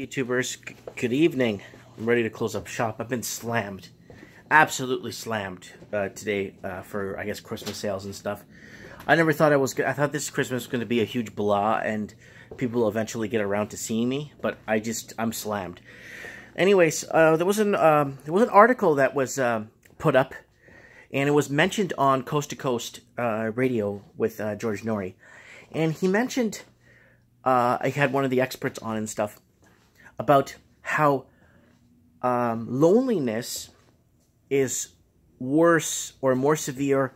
YouTubers, good evening. I'm ready to close up shop. I've been slammed, absolutely slammed today for, I guess, Christmas sales and stuff. I never thought I thought this Christmas was going to be a huge blah and people will eventually get around to seeing me, but I'm slammed. Anyways, there was an article that was put up, and it was mentioned on Coast to Coast radio with George Norrie, and he mentioned I had one of the experts on and stuff about how loneliness is worse or more severe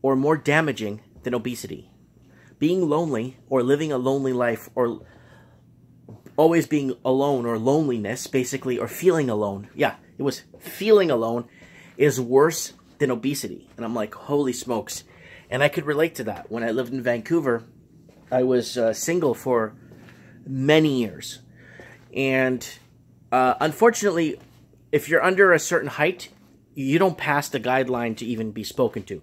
or more damaging than obesity. Being lonely or living a lonely life or always being alone or loneliness, basically, or feeling alone. Yeah, it was feeling alone is worse than obesity. And I'm like, holy smokes. And I could relate to that. When I lived in Vancouver, I was single for many years. And unfortunately, if you're under a certain height, you don't pass the guideline to even be spoken to.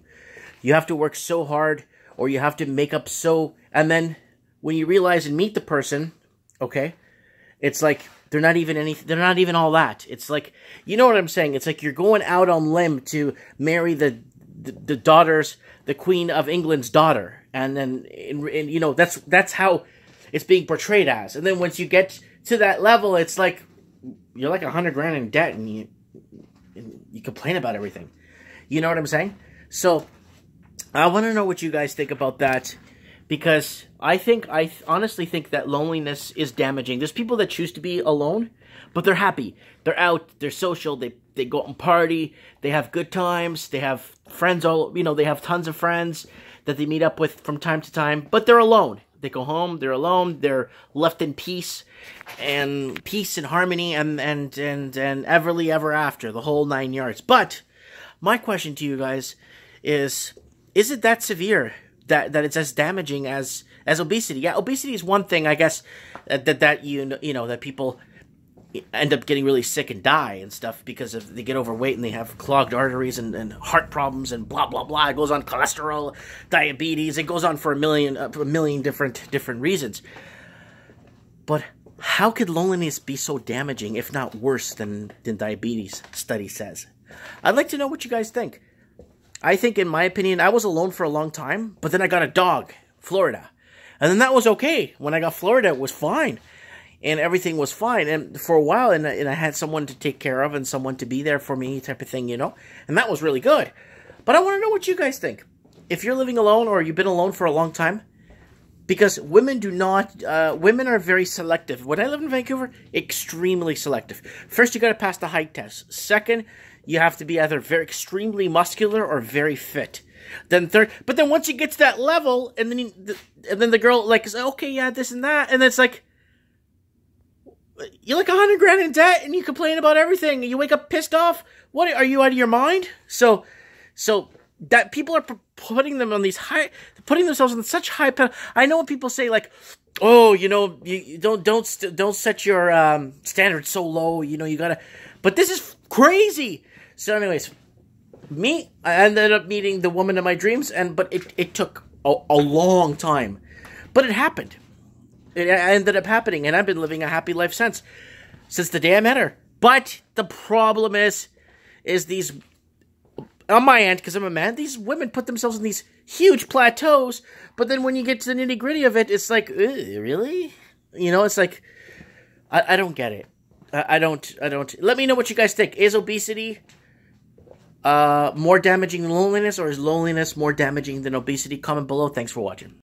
You have to work so hard, or you have to make up so... And then when you realize and meet the person, okay, it's like they're not even all that. It's like, you know what I'm saying? It's like you're going out on limb to marry the Queen of England's daughter, and then you know that's how it's being portrayed as. And then once you get to that level, it's like you're like $100 grand in debt, and you complain about everything. You know what I'm saying? So I want to know what you guys think about that, because I honestly think that loneliness is damaging. There's people that choose to be alone, but they're happy. They're out. They're social. They go out and party. They have good times. They have friends they have tons of friends that they meet up with from time to time, but they're alone. They go home, they're alone, they're left in peace and harmony and everly ever after, the whole 9 yards. But my question to you guys is it that severe that it's as damaging as obesity? Yeah, obesity is one thing, I guess, that people end up getting really sick and die and stuff because they get overweight and they have clogged arteries and heart problems and blah blah blah. It goes on cholesterol, diabetes. It goes on for a million different reasons. But how could loneliness be so damaging, if not worse than diabetes? Study says. I'd like to know what you guys think. I think, in my opinion, I was alone for a long time, but then I got a dog, Florida, and then that was okay. When I got Florida, it was fine. And everything was fine, and for a while, and I had someone to take care of and someone to be there for me, type of thing, and that was really good. But I want to know what you guys think. If you're living alone or you've been alone for a long time, because women women are very selective. When I lived in Vancouver, extremely selective. First, you got to pass the height test. Second, you have to be either very extremely muscular or very fit. Then third, but then once you get to that level, and then the girl is okay, yeah, this and that, and it's like, you're like $100 grand in debt, and you complain about everything. You wake up pissed off. What, are you out of your mind? So that people are putting themselves on such high. I know when people say like, oh, you don't set your standards so low. You gotta. But this is crazy. So, anyways, I ended up meeting the woman of my dreams, but it took a long time, but it happened. It ended up happening, and I've been living a happy life since the day I met her. But the problem is these, on my end, because I'm a man, these women put themselves in these huge plateaus, but then when you get to the nitty-gritty of it, it's like, really? It's like, I don't get it. I don't. Let me know what you guys think. Is obesity more damaging than loneliness, or is loneliness more damaging than obesity? Comment below. Thanks for watching.